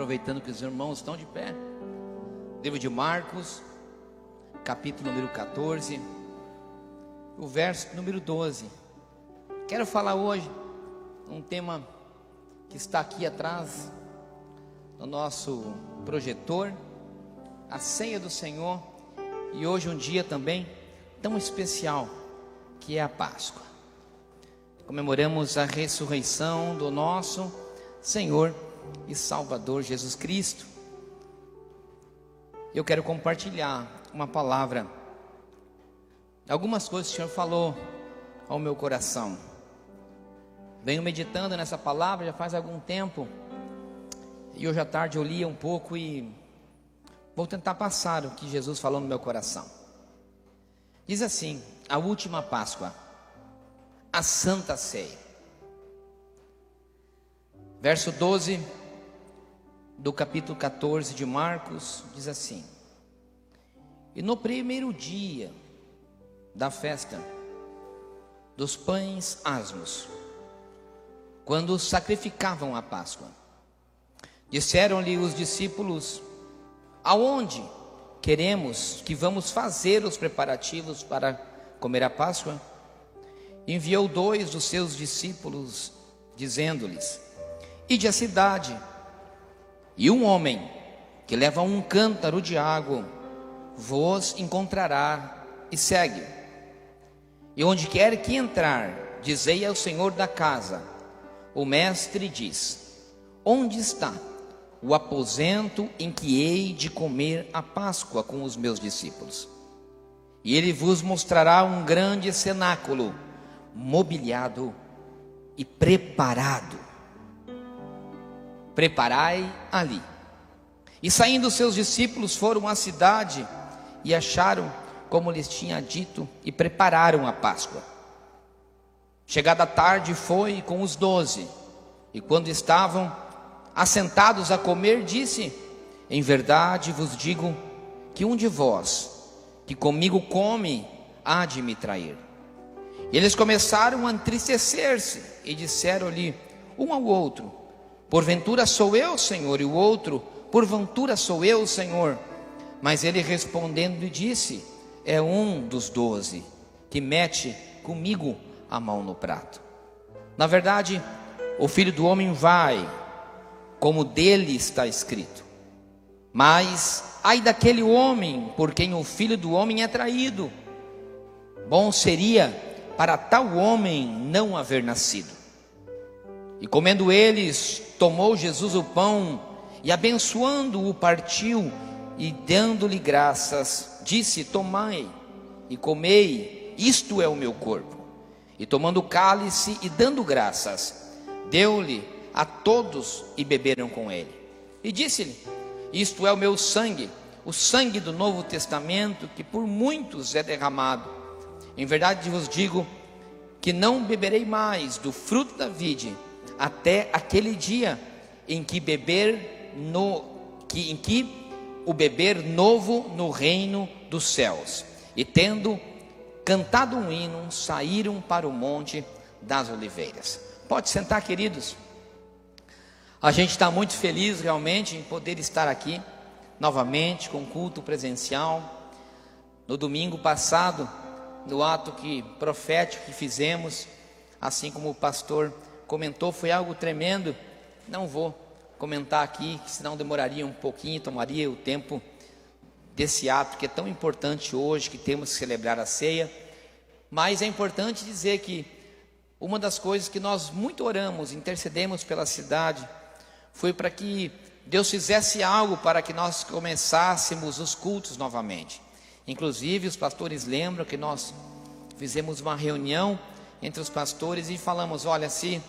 aproveitando que os irmãos estão de pé. Livro de Marcos, capítulo número 14, o verso número 12. Quero falar hoje um tema que está aqui atrás no nosso projetor, a ceia do Senhor, e hoje um dia também tão especial, que é a Páscoa. Comemoramos a ressurreição do nosso Senhor e Salvador Jesus Cristo. Eu quero compartilhar uma palavra, algumas coisas que o Senhor falou ao meu coração. Venho meditando nessa palavra já faz algum tempo, e hoje à tarde eu lia um pouco e vou tentar passar o que Jesus falou no meu coração. Diz assim: a última Páscoa, a Santa Ceia. Verso 12 do capítulo 14 de Marcos diz assim: e no primeiro dia da festa dos pães asmos, quando sacrificavam a Páscoa, disseram-lhe os discípulos: aonde queremos que vamos fazer os preparativos para comer a Páscoa? Enviou 2 dos seus discípulos, dizendo-lhes: ide à cidade, e um homem que leva um cântaro de água vos encontrará, e segue. E onde quer que entrar, dizei ao senhor da casa: o mestre diz: onde está o aposento em que hei de comer a Páscoa com os meus discípulos? E ele vos mostrará um grande cenáculo, mobiliado e preparado. Preparai ali. E saindo seus discípulos foram à cidade e acharam como lhes tinha dito, e prepararam a Páscoa. Chegada a tarde foi com os 12, e quando estavam assentados a comer, disse: em verdade vos digo que um de vós que comigo come há de me trair. E eles começaram a entristecer-se e disseram-lhe um ao outro: porventura sou eu, Senhor? E o outro: porventura sou eu, Senhor? Mas ele respondendo disse: é um dos 12 que mete comigo a mão no prato. Na verdade, o Filho do Homem vai, como dele está escrito. Mas ai daquele homem por quem o Filho do Homem é traído. Bom seria para tal homem não haver nascido. E comendo eles, tomou Jesus o pão, e abençoando-o partiu, e dando-lhe graças, disse: tomai e comei, isto é o meu corpo. E tomando o cálice e dando graças, deu-lhe a todos, e beberam com ele. E disse-lhe: isto é o meu sangue, o sangue do Novo Testamento, que por muitos é derramado. Em verdade vos digo que não beberei mais do fruto da vide, até aquele dia em que o beber novo no reino dos céus. E tendo cantado um hino, saíram para o monte das oliveiras. Pode sentar, queridos. A gente está muito feliz realmente em poder estar aqui novamente com culto presencial. No domingo passado, no ato profético que fizemos, assim como o pastor comentou, foi algo tremendo. Não vou comentar aqui, senão demoraria um pouquinho, tomaria o tempo desse ato que é tão importante hoje, que temos que celebrar a ceia. Mas é importante dizer que uma das coisas que nós muito oramos, intercedemos pela cidade, foi para que Deus fizesse algo para que nós começássemos os cultos novamente. Inclusive os pastores lembram que nós fizemos uma reunião entre os pastores e falamos: olha, se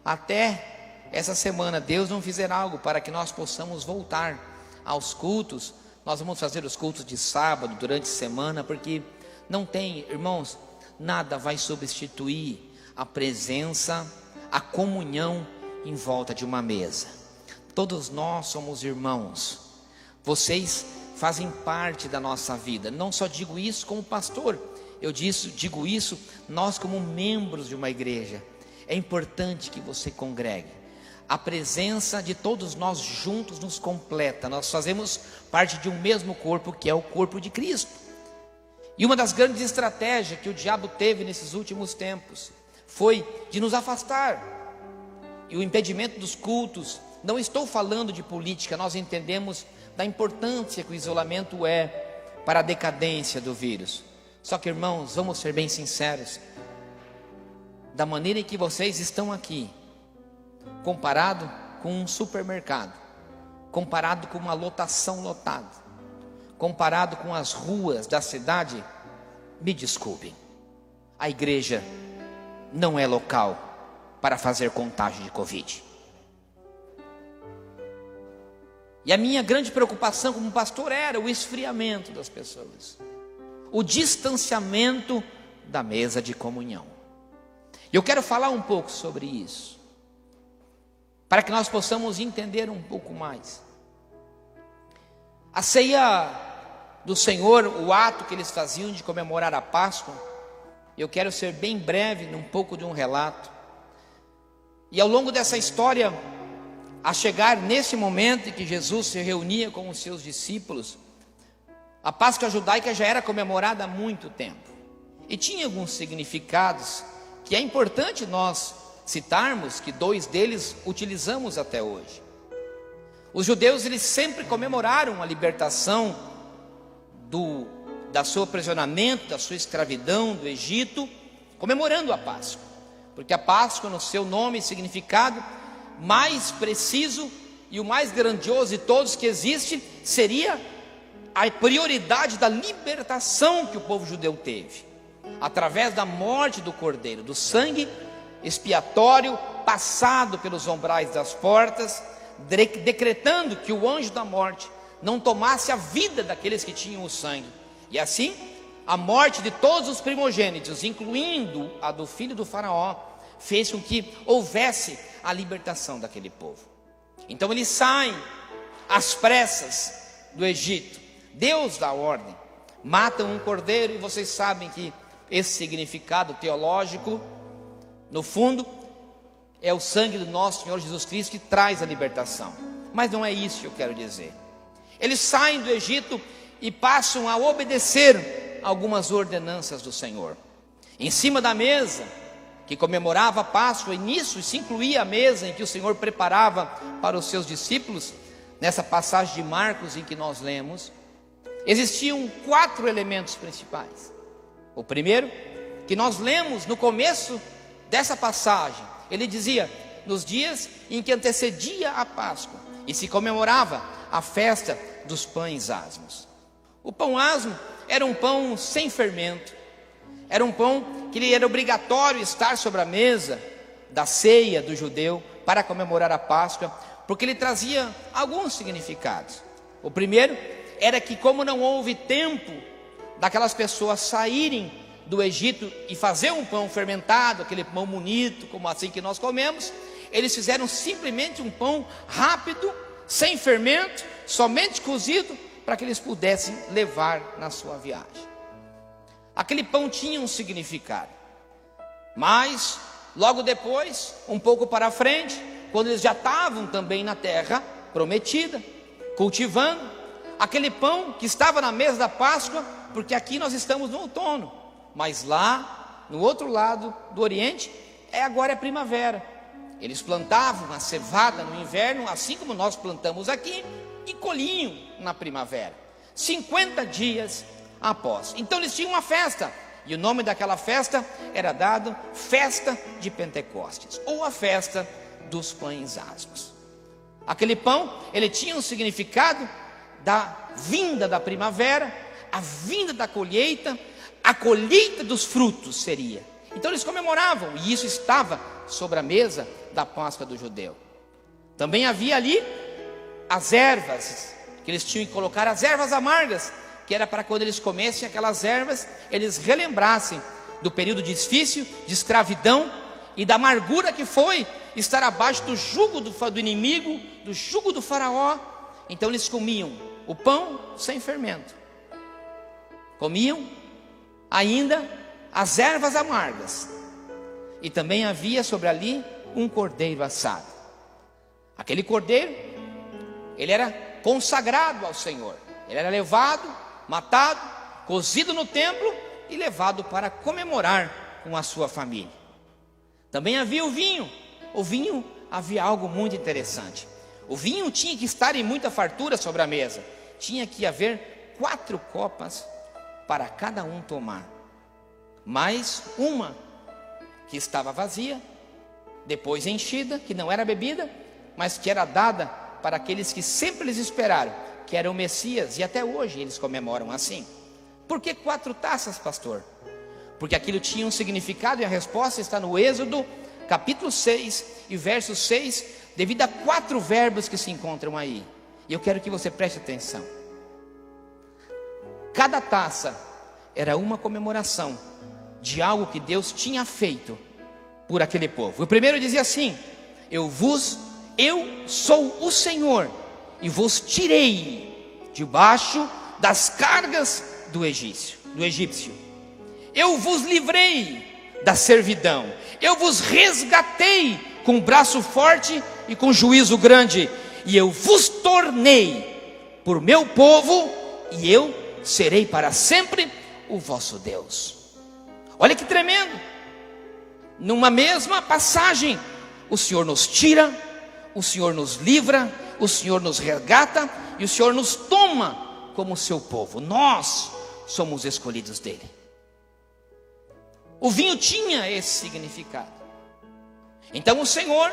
até essa semana Deus não fizer algo para que nós possamos voltar aos cultos, nós vamos fazer os cultos de sábado durante a semana, porque não tem, irmãos, nada vai substituir a presença, a comunhão em volta de uma mesa. Todos nós somos irmãos, vocês fazem parte da nossa vida. Não só digo isso como pastor, eu digo isso nós como membros de uma igreja. É importante que você congregue. a presença de todos nós juntos nos completa. Nós fazemos parte de um mesmo corpo, que é o corpo de Cristo. E uma das grandes estratégias que o diabo teve nesses últimos tempos foi de nos afastar. E o impedimento dos cultos, não estou falando de política, nós entendemos da importância que o isolamento é para a decadência do vírus. Só que, irmãos, vamos ser bem sinceros, da maneira em que vocês estão aqui, comparado com um supermercado, comparado com uma lotação lotada, comparado com as ruas da cidade, me desculpem, a igreja não é local para fazer contágio de Covid. E a minha grande preocupação como pastor era o esfriamento das pessoas, o distanciamento da mesa de comunhão. Eu quero falar um pouco sobre isso, para que nós possamos entender um pouco mais. A ceia do Senhor, o ato que eles faziam de comemorar a Páscoa, eu quero ser bem breve num pouco de um relato. E ao longo dessa história, a chegar nesse momento em que Jesus se reunia com os seus discípulos, a Páscoa judaica já era comemorada há muito tempo. E tinha alguns significados que é importante nós citarmos, que 2 deles utilizamos até hoje. Os judeus, eles sempre comemoraram a libertação do seu aprisionamento, da sua escravidão do Egito, comemorando a Páscoa. Porque a Páscoa, no seu nome e significado mais preciso e o mais grandioso de todos que existe, seria a prioridade da libertação que o povo judeu teve, através da morte do Cordeiro, do sangue expiatório passado pelos umbrais das portas, decretando que o anjo da morte não tomasse a vida daqueles que tinham o sangue. E assim, a morte de todos os primogênitos, incluindo a do filho do faraó, fez com que houvesse a libertação daquele povo. Então eles saem às pressas do Egito. Deus dá ordem, matam um cordeiro, e vocês sabem que esse significado teológico, no fundo, é o sangue do nosso Senhor Jesus Cristo que traz a libertação. Mas não é isso que eu quero dizer. Eles saem do Egito e passam a obedecer algumas ordenanças do Senhor. Em cima da mesa que comemorava a Páscoa, e nisso se incluía a mesa em que o Senhor preparava para os seus discípulos, nessa passagem de Marcos em que nós lemos, existiam 4 elementos principais. O primeiro, que nós lemos no começo dessa passagem, ele dizia: nos dias em que antecedia a Páscoa, e se comemorava a festa dos pães asmos. O pão asmo era um pão sem fermento, era um pão que era obrigatório estar sobre a mesa da ceia do judeu para comemorar a Páscoa, porque ele trazia alguns significados. O primeiro era que, como não houve tempo daquelas pessoas saírem do Egito e fazer um pão fermentado, aquele pão bonito, como assim que nós comemos, eles fizeram simplesmente um pão rápido, sem fermento, somente cozido, para que eles pudessem levar na sua viagem. Aquele pão tinha um significado, mas logo depois, um pouco para frente, quando eles já estavam também na terra prometida, cultivando, aquele pão que estava na mesa da Páscoa, porque aqui nós estamos no outono, mas lá, no outro lado do Oriente, agora é primavera. Eles plantavam a cevada no inverno, assim como nós plantamos aqui, e colhiam na primavera, 50 dias após. Então eles tinham uma festa, e o nome daquela festa era dado Festa de Pentecostes, ou a Festa dos Pães Asmos. Aquele pão, ele tinha um significado da vinda da primavera, a vinda da colheita, a colheita dos frutos seria. Então eles comemoravam, e isso estava sobre a mesa da Páscoa do judeu. Também havia ali as ervas, que eles tinham que colocar, as ervas amargas, que era para quando eles comessem aquelas ervas, eles relembrassem do período difícil, de escravidão, e da amargura que foi estar abaixo do jugo do inimigo, do jugo do faraó. Então eles comiam o pão sem fermento, comiam ainda as ervas amargas, e também havia sobre ali um cordeiro assado. Aquele cordeiro, ele era consagrado ao Senhor. Ele era levado, matado, cozido no templo e levado para comemorar com a sua família. Também havia o vinho. O vinho havia algo muito interessante. O vinho tinha que estar em muita fartura sobre a mesa. Tinha que haver 4 copas para cada um tomar, mais uma que estava vazia, depois enchida, que não era bebida, mas que era dada para aqueles que sempre eles esperaram, que era o Messias, e até hoje eles comemoram assim. Por que 4 taças, pastor? Porque aquilo tinha um significado, e a resposta está no Êxodo, capítulo 6 e verso 6, devido a 4 verbos que se encontram aí. E eu quero que você preste atenção. Cada taça era uma comemoração de algo que Deus tinha feito por aquele povo. O primeiro dizia assim: eu sou o Senhor, e vos tirei debaixo das cargas do egípcio. Eu vos livrei da servidão. Eu vos resgatei com braço forte e com juízo grande. E eu vos tornei por meu povo, e eu serei para sempre o vosso Deus. Olha que tremendo. Numa mesma passagem, o Senhor nos tira, o Senhor nos livra, o Senhor nos resgata, e o Senhor nos toma como seu povo. Nós somos escolhidos dele. O vinho tinha esse significado. Então o Senhor,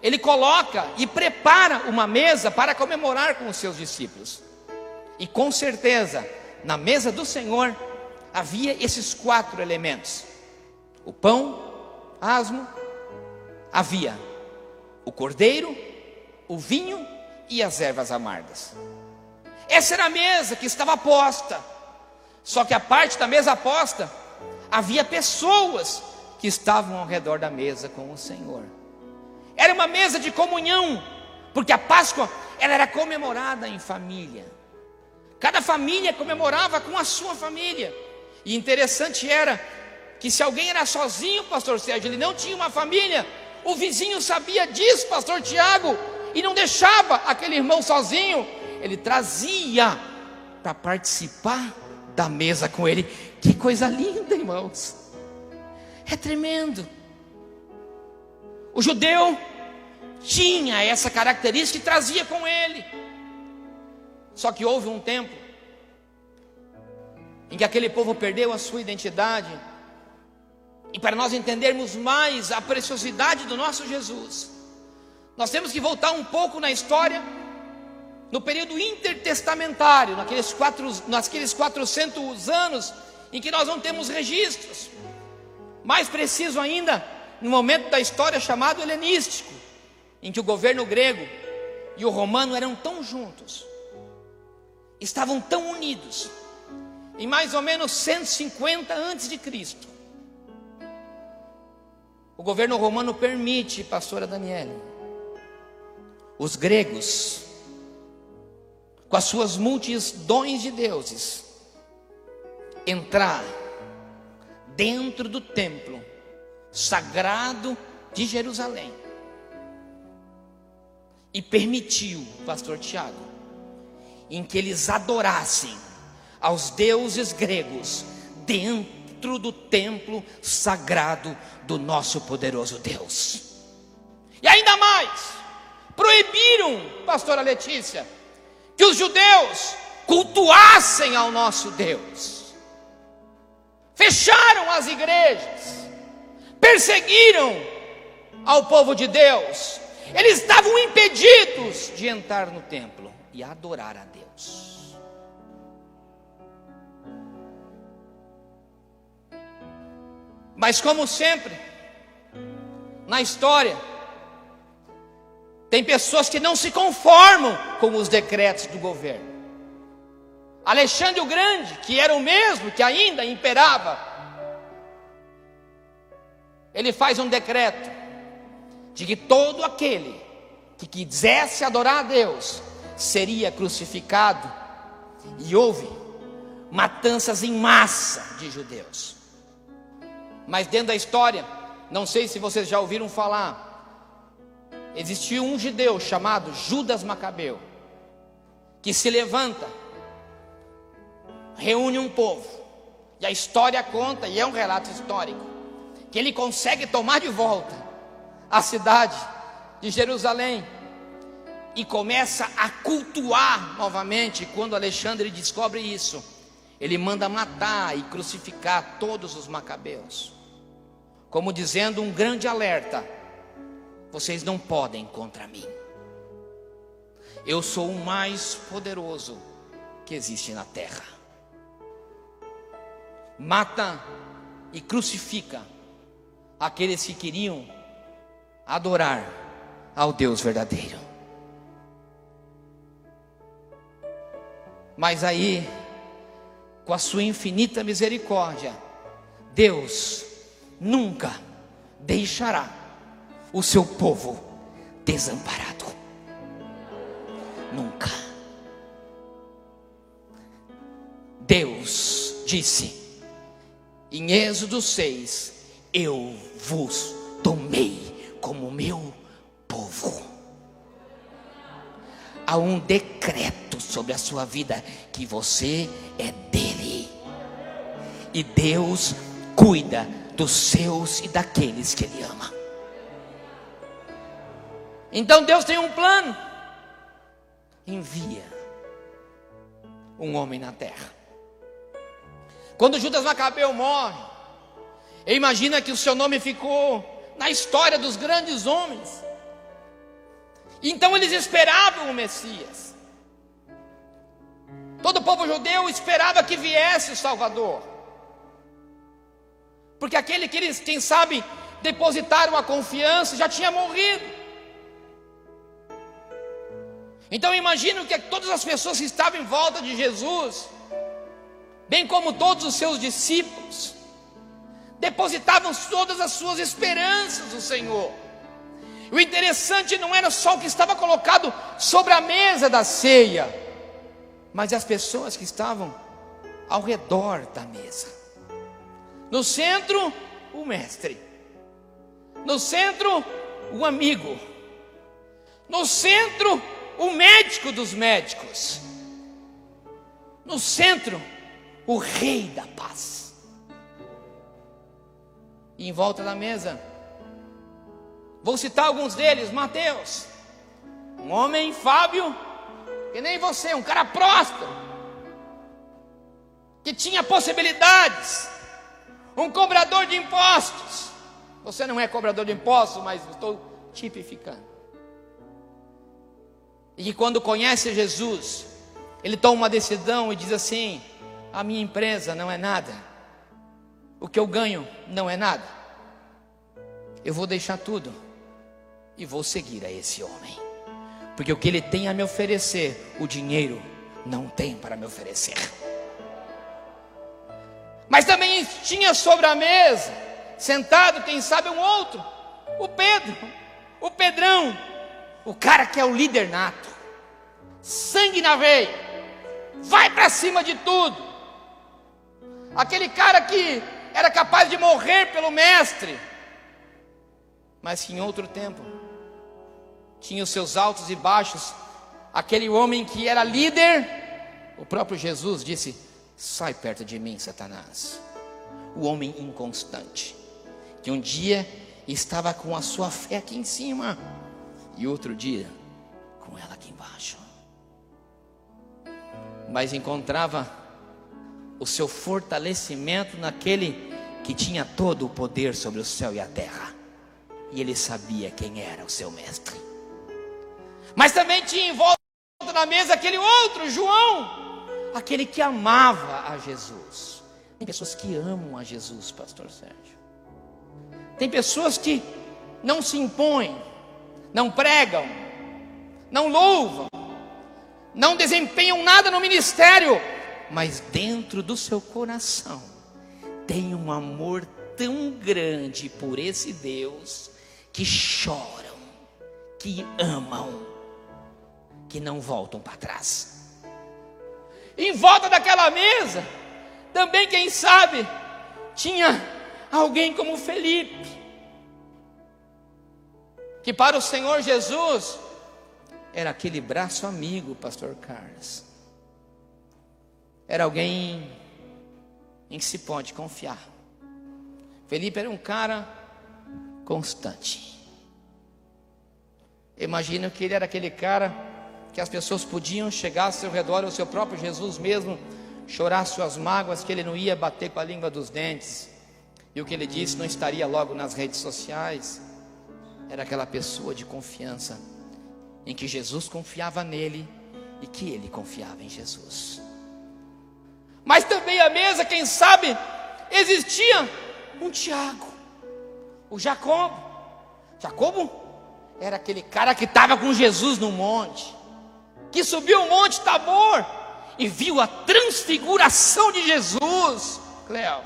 ele coloca e prepara uma mesa para comemorar com os seus discípulos. E com certeza, na mesa do Senhor havia esses 4 elementos: o pão asmo, havia o cordeiro, o vinho e as ervas amargas. Essa era a mesa que estava posta. Só que a parte da mesa posta, havia pessoas que estavam ao redor da mesa com o Senhor. Era uma mesa de comunhão, porque a Páscoa ela era comemorada em família. Cada família comemorava com a sua família. E interessante era que se alguém era sozinho, pastor Sérgio, ele não tinha uma família, o vizinho sabia disso, pastor Tiago, e não deixava aquele irmão sozinho, ele trazia para participar da mesa com ele. Que coisa linda, irmãos. É tremendo. O judeu tinha essa característica e trazia com ele. Só que houve um tempo em que aquele povo perdeu a sua identidade. E para nós entendermos mais a preciosidade do nosso Jesus, nós temos que voltar um pouco na história, no período intertestamentário, naqueles 400 anos em que nós não temos registros. Mais preciso ainda, no momento da história chamado helenístico, em que o governo grego e o romano eram tão juntos, estavam tão unidos. Em mais ou menos 150 a.C., o governo romano permite, pastora Daniela, os gregos, com as suas multidões de deuses, entrar dentro do templo sagrado de Jerusalém, e permitiu, pastor Tiago, em que eles adorassem aos deuses gregos dentro do templo sagrado do nosso poderoso Deus. E ainda mais, proibiram, pastora Letícia, que os judeus cultuassem ao nosso Deus. Fecharam as igrejas, perseguiram ao povo de Deus. Eles estavam impedidos de entrar no templo e adorar a Deus. Mas como sempre, na história, tem pessoas que não se conformam com os decretos do governo. Alexandre o Grande, que era o mesmo que ainda imperava, ele faz um decreto de que todo aquele que quisesse adorar a Deus seria crucificado, e houve matanças em massa de judeus. Mas dentro da história, não sei se vocês já ouviram falar, Existiu um judeu chamado Judas Macabeu, que se levanta, reúne um povo, e a história conta, e é um relato histórico, que ele consegue tomar de volta a cidade de Jerusalém, e começa a cultuar novamente. Quando Alexandre descobre isso, ele manda matar e crucificar todos os macabeus, como dizendo um grande alerta: vocês não podem contra mim, eu sou o mais poderoso que existe na terra. Mata e crucifica aqueles que queriam adorar ao Deus verdadeiro. Mas aí, com a sua infinita misericórdia, Deus nunca deixará o seu povo desamparado. Nunca. Deus disse em Êxodo 6: eu vos tomei como meu povo. Há um decreto sobre a sua vida, que você é dele, e Deus cuida dos seus e daqueles que ele ama. Então Deus tem um plano: envia um homem na terra. Quando Judas Macabeu morre, imagina que o seu nome ficou na história dos grandes homens. Então eles esperavam o Messias. Todo o povo judeu esperava que viesse o Salvador, porque aquele que eles, quem sabe, depositaram a confiança já tinha morrido. Então eu imagino que todas as pessoas que estavam em volta de Jesus, bem como todos os seus discípulos, depositavam todas as suas esperanças no Senhor. O interessante não era só o que estava colocado sobre a mesa da ceia, mas as pessoas que estavam ao redor da mesa. No centro, o mestre. No centro, o amigo. No centro, o médico dos médicos. No centro, o rei da paz. E em volta da mesa, vou citar alguns deles: Mateus, um homem fábil, que nem você, um cara próspero, que tinha possibilidades, um cobrador de impostos. Você não é cobrador de impostos, mas estou tipificando. E que quando conhece Jesus, ele toma uma decisão e diz assim: a minha empresa não é nada, o que eu ganho não é nada, eu vou deixar tudo e vou seguir a esse homem, porque o que ele tem a me oferecer, o dinheiro não tem para me oferecer. Mas também tinha sobre a mesa, sentado, quem sabe um outro, o Pedro, o Pedrão, o cara que é o líder nato, sangue na veia, vai para cima de tudo, aquele cara que era capaz de morrer pelo mestre, mas que em outro tempo tinha os seus altos e baixos. Aquele homem que era líder, o próprio Jesus disse: sai perto de mim, Satanás. O homem inconstante, que um dia estava com a sua fé aqui em cima, e outro dia com ela aqui embaixo, mas encontrava o seu fortalecimento naquele que tinha todo o poder sobre o céu e a terra, e ele sabia quem era o seu mestre. Mas também tinha em volta da mesa aquele outro, João, aquele que amava a Jesus. Tem pessoas que amam a Jesus, pastor Sérgio. Tem pessoas que não se impõem, não pregam, não louvam, não desempenham nada no ministério, mas dentro do seu coração tem um amor tão grande por esse Deus, que choram, que amam, que não voltam para trás. Em volta daquela mesa também, quem sabe, tinha alguém como Felipe, que para o Senhor Jesus era aquele braço amigo, pastor Carlos. Era alguém em que se pode confiar. Felipe era um cara constante. Imagino que ele era aquele cara que as pessoas podiam chegar ao seu redor, o seu próprio Jesus mesmo, chorar suas mágoas, que ele não ia bater com a língua dos dentes, e o que ele disse não estaria logo nas redes sociais. Era aquela pessoa de confiança, em que Jesus confiava nele, e que ele confiava em Jesus. Mas também à mesa, quem sabe, existia um Tiago, o Jacobo. Jacobo era aquele cara que estava com Jesus no monte, que subiu o monte Tabor e viu a transfiguração de Jesus. Cleo,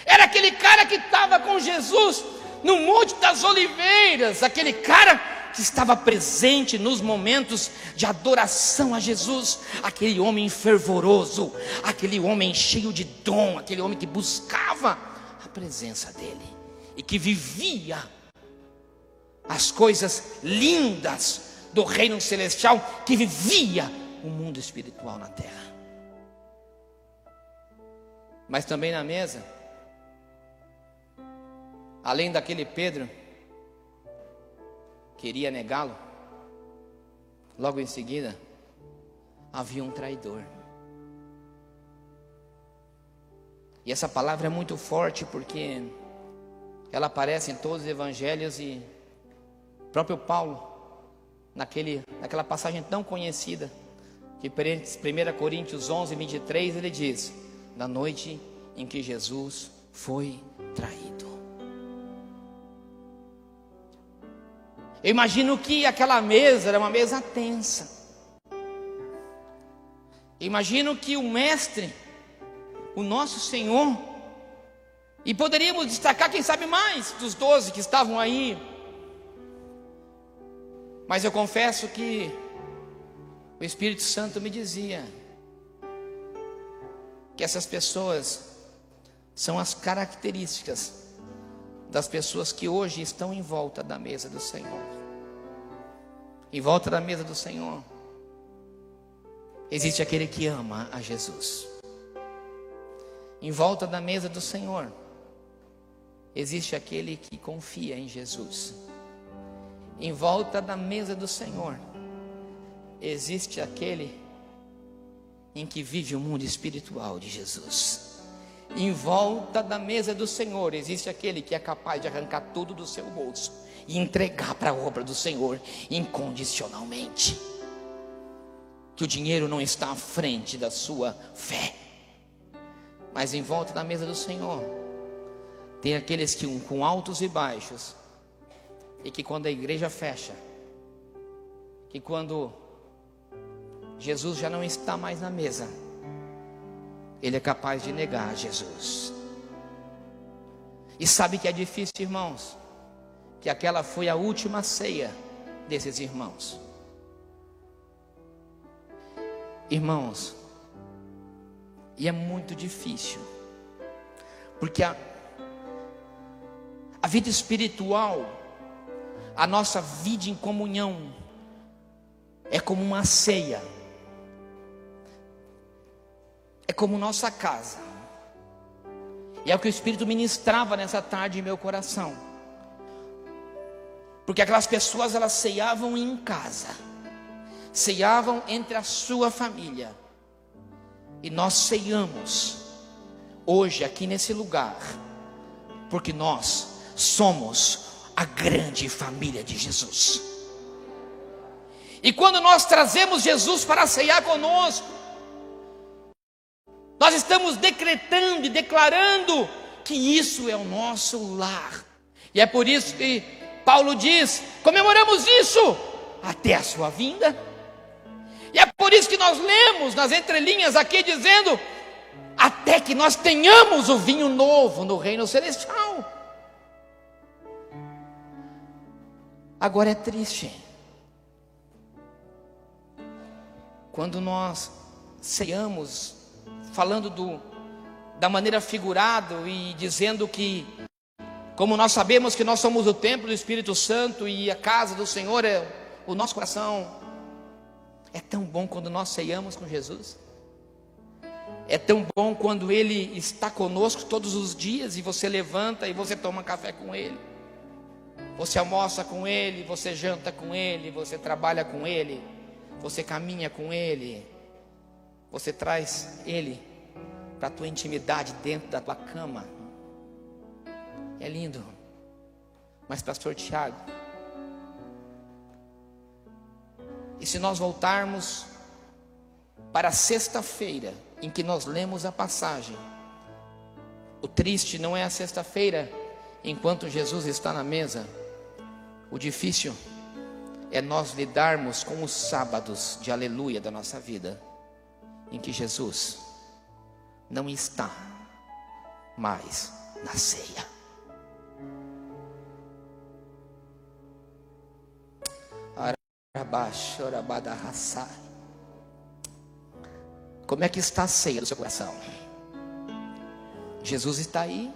era aquele cara que estava com Jesus no Monte das Oliveiras, aquele cara que estava presente nos momentos de adoração a Jesus, aquele homem fervoroso, aquele homem cheio de dom, aquele homem que buscava a presença dele e que vivia as coisas lindas do reino celestial, que vivia o mundo espiritual na terra. Mas também na mesa, além daquele Pedro que iria negá-lo, logo em seguida havia um traidor. E essa palavra é muito forte, porque ela aparece em todos os evangelhos, e o próprio Paulo, naquela passagem tão conhecida, que 1 Coríntios 11, 23, ele diz: na noite em que Jesus foi traído. Eu imagino que aquela mesa era uma mesa tensa. Eu imagino que o mestre, o nosso Senhor, e poderíamos destacar, quem sabe, mais dos 12 que estavam aí, mas eu confesso que o Espírito Santo me dizia que essas pessoas são as características das pessoas que hoje estão em volta da mesa do Senhor. Em volta da mesa do Senhor existe aquele que ama a Jesus. Em volta da mesa do Senhor existe aquele que confia em Jesus. Em volta da mesa do Senhor existe aquele em que vive o mundo espiritual de Jesus. Em volta da mesa do Senhor existe aquele que é capaz de arrancar tudo do seu bolso e entregar para a obra do Senhor incondicionalmente. Que o dinheiro não está à frente da sua fé. Mas em volta da mesa do Senhor tem aqueles que com altos e baixos, e que quando a igreja fecha, que quando Jesus já não está mais na mesa, ele é capaz de negar Jesus. E sabe que é difícil, irmãos, que aquela foi a última ceia desses irmãos. Irmãos, e é muito difícil, porque a vida espiritual, a nossa vida em comunhão, é como uma ceia, é como nossa casa. E é o que o Espírito ministrava nessa tarde em meu coração. Porque aquelas pessoas, elas ceiavam em casa, ceiavam entre a sua família. E nós ceiamos hoje aqui nesse lugar, porque nós somos a grande família de Jesus. E quando nós trazemos Jesus para ceiar conosco, nós estamos decretando e declarando que isso é o nosso lar. E é por isso que Paulo diz: comemoramos isso até a sua vinda. E é por isso que nós lemos nas entrelinhas aqui dizendo: até que nós tenhamos o vinho novo no reino celestial. Agora é triste quando nós ceiamos falando da maneira figurada e dizendo que Como nós sabemos que nós somos o templo do Espírito Santo e a casa do Senhor é o nosso coração, é tão bom quando nós ceiamos com Jesus. É tão bom quando Ele está conosco todos os dias e você levanta e você toma café com Ele. Você almoça com Ele, você janta com Ele, você trabalha com Ele, você caminha com Ele. Você traz Ele para a tua intimidade dentro da tua cama. É lindo. Mas pastor Tiago, e se nós voltarmos para a sexta-feira em que nós lemos a passagem, o triste não é a sexta-feira enquanto Jesus está na mesa. O difícil é nós lidarmos com os sábados de aleluia da nossa vida, em que Jesus não está mais na ceia. Como é que está a ceia do seu coração? Jesus está aí.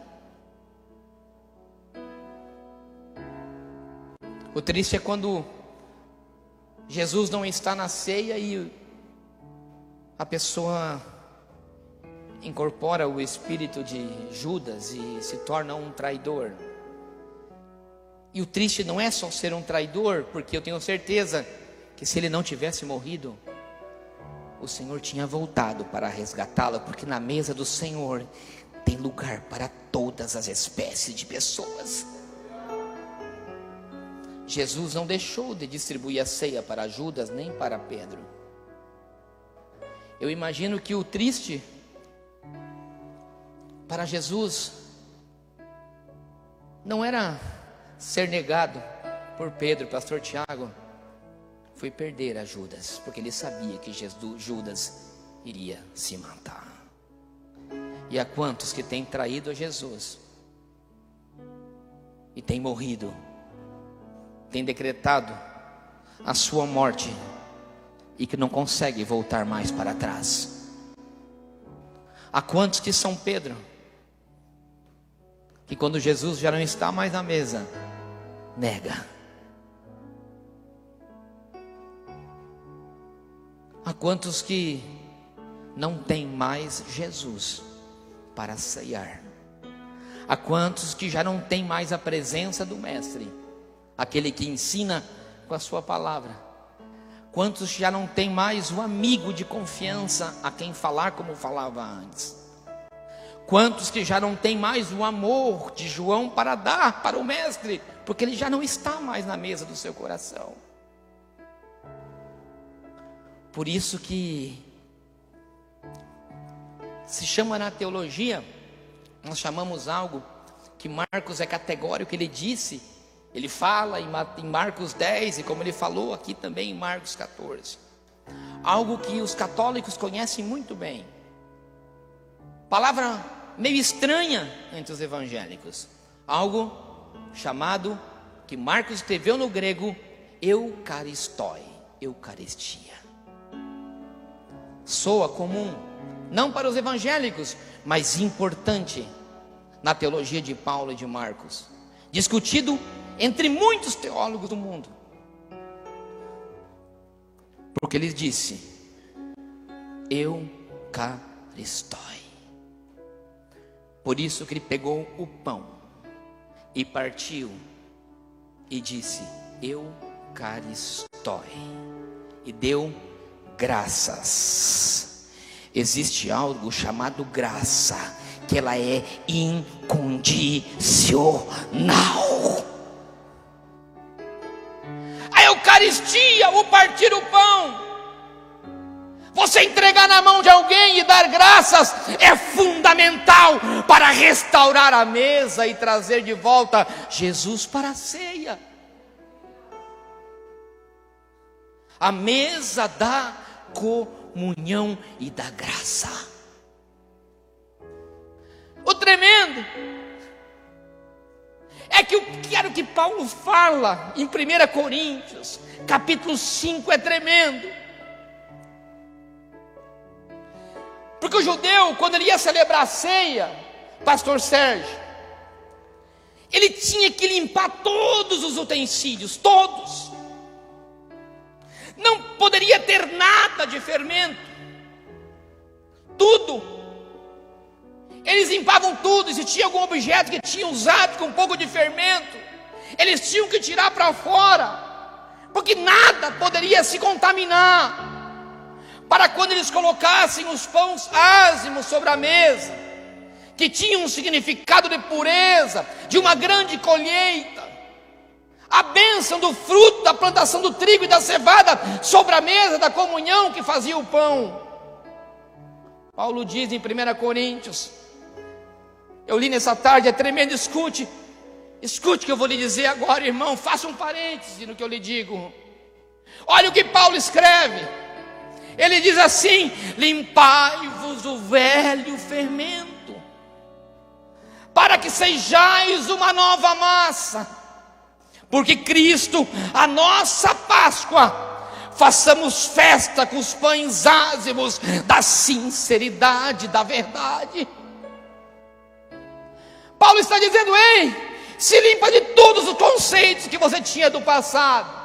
O triste é quando Jesus não está na ceia e a pessoa incorpora o espírito de Judas e se torna um traidor. E o triste não é só ser um traidor, porque eu tenho certeza que se ele não tivesse morrido, o Senhor tinha voltado para resgatá-lo, porque na mesa do Senhor tem lugar para todas as espécies de pessoas. Jesus não deixou de distribuir a ceia para Judas nem para Pedro. Eu imagino que o triste para Jesus não era ser negado por Pedro, pastor Tiago, foi perder a Judas, porque ele sabia que Judas iria se matar. E há quantos que têm traído a Jesus e têm morrido, têm decretado a sua morte e que não conseguem voltar mais para trás. Há quantos que são Pedro, que quando Jesus já não está mais na mesa, nega. Há quantos que não tem mais Jesus para ceiar? Há quantos que já não tem mais a presença do Mestre, aquele que ensina com a sua palavra? Quantos já não tem mais o amigo de confiança a quem falar como falava antes? Quantos que já não tem mais o amor de João para dar para o Mestre, porque ele já não está mais na mesa do seu coração? Por isso que se chama na teologia, nós chamamos algo que Marcos é categórico, ele disse, ele fala em Marcos 10 e como ele falou aqui também em Marcos 14, algo que os católicos conhecem muito bem, palavra meio estranha entre os evangélicos, algo chamado, que Marcos escreveu no grego, eucaristoi, eucaristia. Soa comum, não para os evangélicos, mas importante na teologia de Paulo e de Marcos, discutido entre muitos teólogos do mundo, porque ele disse eucaristoi. Por isso que ele pegou o pão e partiu e disse eucaristoi e deu graças. Existe algo chamado graça, que ela é incondicional. A Eucaristia, o partir o pão, você entregar na mão de alguém e dar graças, é fundamental para restaurar a mesa e trazer de volta Jesus para a ceia. A mesa da comunhão e da graça. O tremendo é que o que Paulo fala em 1 Coríntios, capítulo 5, é tremendo. Porque o judeu, quando ele ia celebrar a ceia, pastor Sérgio, Ele tinha que limpar todos os utensílios, todos. Não poderia ter nada de fermento. Tudo. Eles limpavam tudo. E se tinha algum objeto que tinha usado com um pouco de fermento, eles tinham que tirar para fora, porque nada poderia se contaminar, para quando eles colocassem os pães ázimos sobre a mesa, que tinham um significado de pureza, de uma grande colheita, a bênção do fruto da plantação do trigo e da cevada sobre a mesa da comunhão que fazia o pão. Paulo diz em 1 Coríntios, eu li nessa tarde, é tremendo, escute o que eu vou lhe dizer agora, irmão, faça um parêntese no que eu lhe digo. Olha o que Paulo escreve, ele diz assim: limpai-vos o velho fermento, para que sejais uma nova massa, porque Cristo, a nossa Páscoa, façamos festa com os pães ázimos da sinceridade, da verdade. Paulo está dizendo: ei, se limpa de todos os conceitos que você tinha do passado,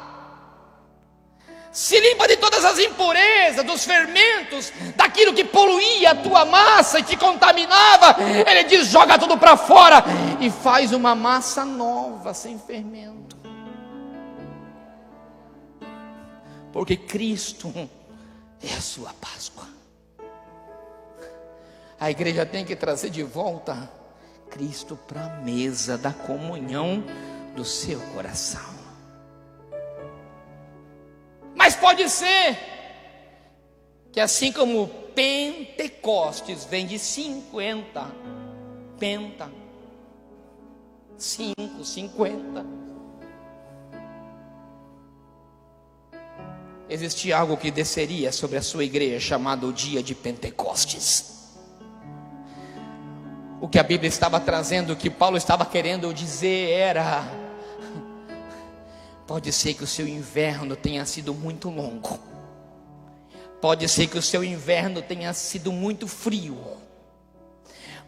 se limpa de todas as impurezas, dos fermentos, daquilo que poluía a tua massa e te contaminava. Ele diz: joga tudo para fora e faz uma massa nova, sem fermento, porque Cristo é a sua Páscoa. A igreja tem que trazer de volta Cristo para a mesa da comunhão do seu coração. Mas pode ser que assim como Pentecostes vem de 50, 50, existia algo que desceria sobre a sua igreja, chamado o dia de Pentecostes. O que a Bíblia estava trazendo, o que Paulo estava querendo dizer era: pode ser que o seu inverno tenha sido muito longo, pode ser que o seu inverno tenha sido muito frio,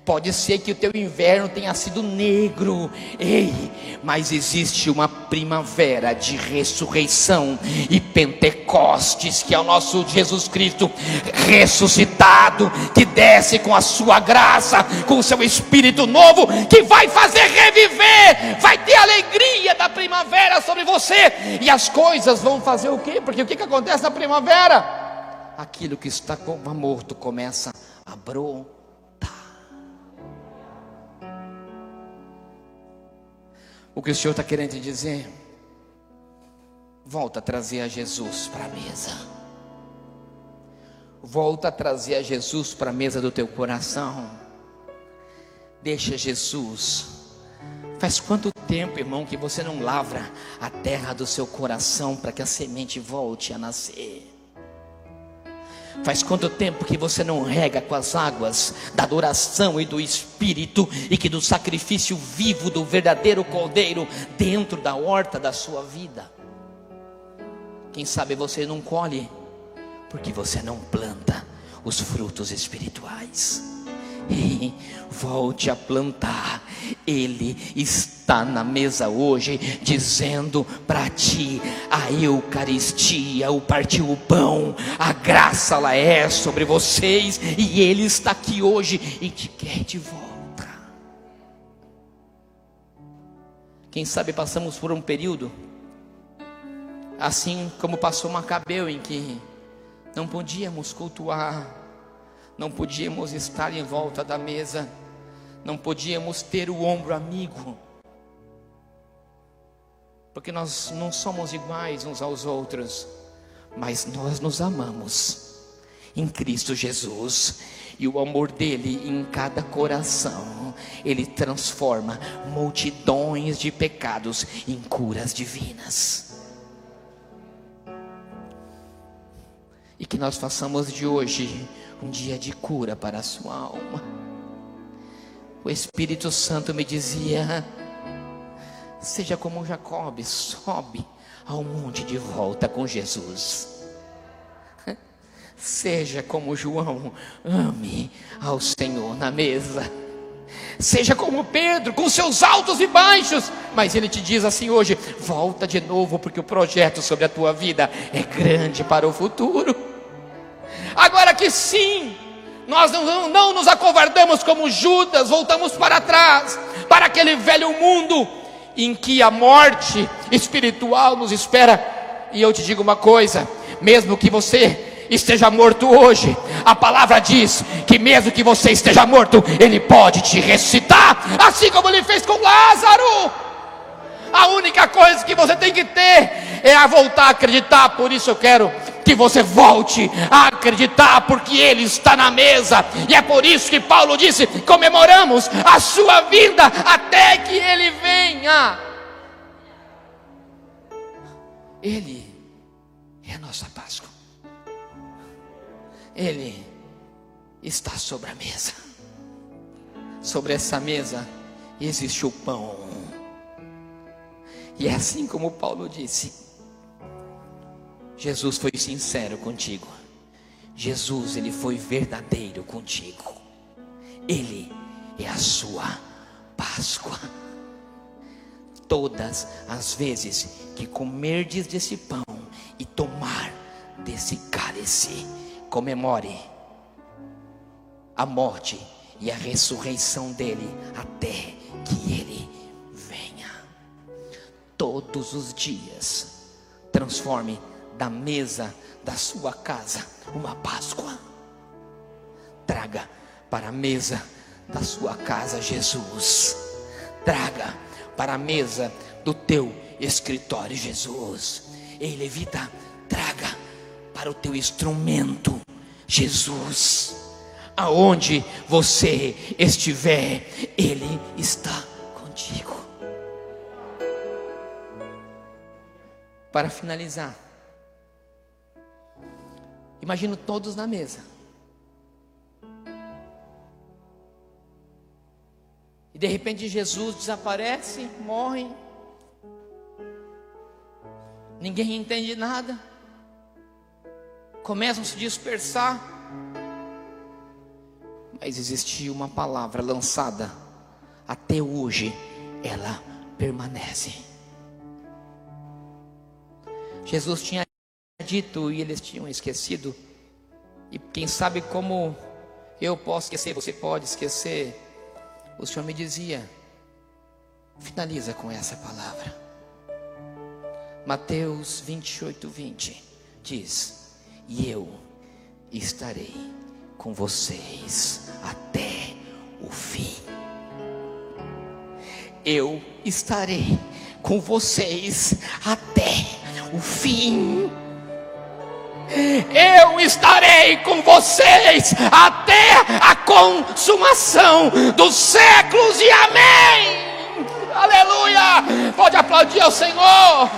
pode ser que o teu inverno tenha sido negro, ei, mas existe uma primavera de ressurreição e Pentecostes, que é o nosso Jesus Cristo ressuscitado, que desce com a sua graça, com o seu Espírito novo, que vai fazer reviver, vai ter alegria da primavera sobre você, e as coisas vão fazer o quê? Porque o que acontece na primavera? Aquilo que está morto começa a brotar. O que o Senhor está querendo te dizer? Volta a trazer a Jesus para a mesa. Volta a trazer a Jesus para a mesa do teu coração. Deixa Jesus. Faz quanto tempo, irmão, que você não lavra a terra do seu coração para que a semente volte a nascer? Faz quanto tempo que você não rega com as águas da adoração e do Espírito, e que do sacrifício vivo do verdadeiro Cordeiro dentro da horta da sua vida? Quem sabe você não colhe porque você não planta os frutos espirituais. E volte a plantar. Ele está na mesa hoje, dizendo para ti: a Eucaristia, o partir o pão, a graça ela é sobre vocês, e Ele está aqui hoje e te quer de volta. Quem sabe passamos por um período, assim como passou Macabeu, em que não podíamos cultuar, não podíamos estar em volta da mesa, não podíamos ter o ombro amigo, porque nós não somos iguais uns aos outros, mas nós nos amamos em Cristo Jesus, e o amor dele em cada coração, ele transforma multidões de pecados em curas divinas. E que nós façamos de hoje um dia de cura para a sua alma. O Espírito Santo me dizia: seja como Jacob, sobe ao monte de volta com Jesus. Seja como João, ame ao Senhor na mesa. Seja como Pedro, com seus altos e baixos, mas ele te diz assim hoje: volta de novo, porque o projeto sobre a tua vida é grande para o futuro. Agora que sim, nós não nos acovardamos como Judas, voltamos para trás, para aquele velho mundo em que a morte espiritual nos espera. E eu te digo uma coisa: mesmo que você esteja morto hoje, a palavra diz que mesmo que você esteja morto, Ele pode te ressuscitar, assim como Ele fez com Lázaro. A única coisa que você tem que ter é a voltar a acreditar. Por isso eu quero que você volte a acreditar, porque Ele está na mesa. E é por isso que Paulo disse: comemoramos a sua vinda até que Ele venha. Ele é a nossa Páscoa. Ele está sobre a mesa. Sobre essa mesa existe o pão. E é assim como Paulo disse: Jesus foi sincero contigo. Jesus, Ele foi verdadeiro contigo. Ele é a sua Páscoa. Todas as vezes que comerdes desse pão e tomar desse cálice, comemore a morte e a ressurreição dele até que ele venha. Todos os dias, transforme da mesa da sua casa uma Páscoa. Traga para a mesa da sua casa Jesus. Traga para a mesa do teu escritório Jesus. Ei, levita, traga para o teu instrumento Jesus. Aonde você estiver, Ele está contigo. Para finalizar, imagino todos na mesa, e de repente Jesus desaparece, morre, ninguém entende nada, começam a se dispersar, mas existia uma palavra lançada, até hoje ela permanece. Jesus tinha dito e eles tinham esquecido, e quem sabe como eu posso esquecer, você pode esquecer. O Senhor me dizia: finaliza com essa palavra. Mateus 28:20 diz: e eu estarei com vocês até o fim. Eu estarei com vocês até o fim. Eu estarei com vocês até a consumação dos séculos, e amém. Aleluia. Pode aplaudir ao Senhor.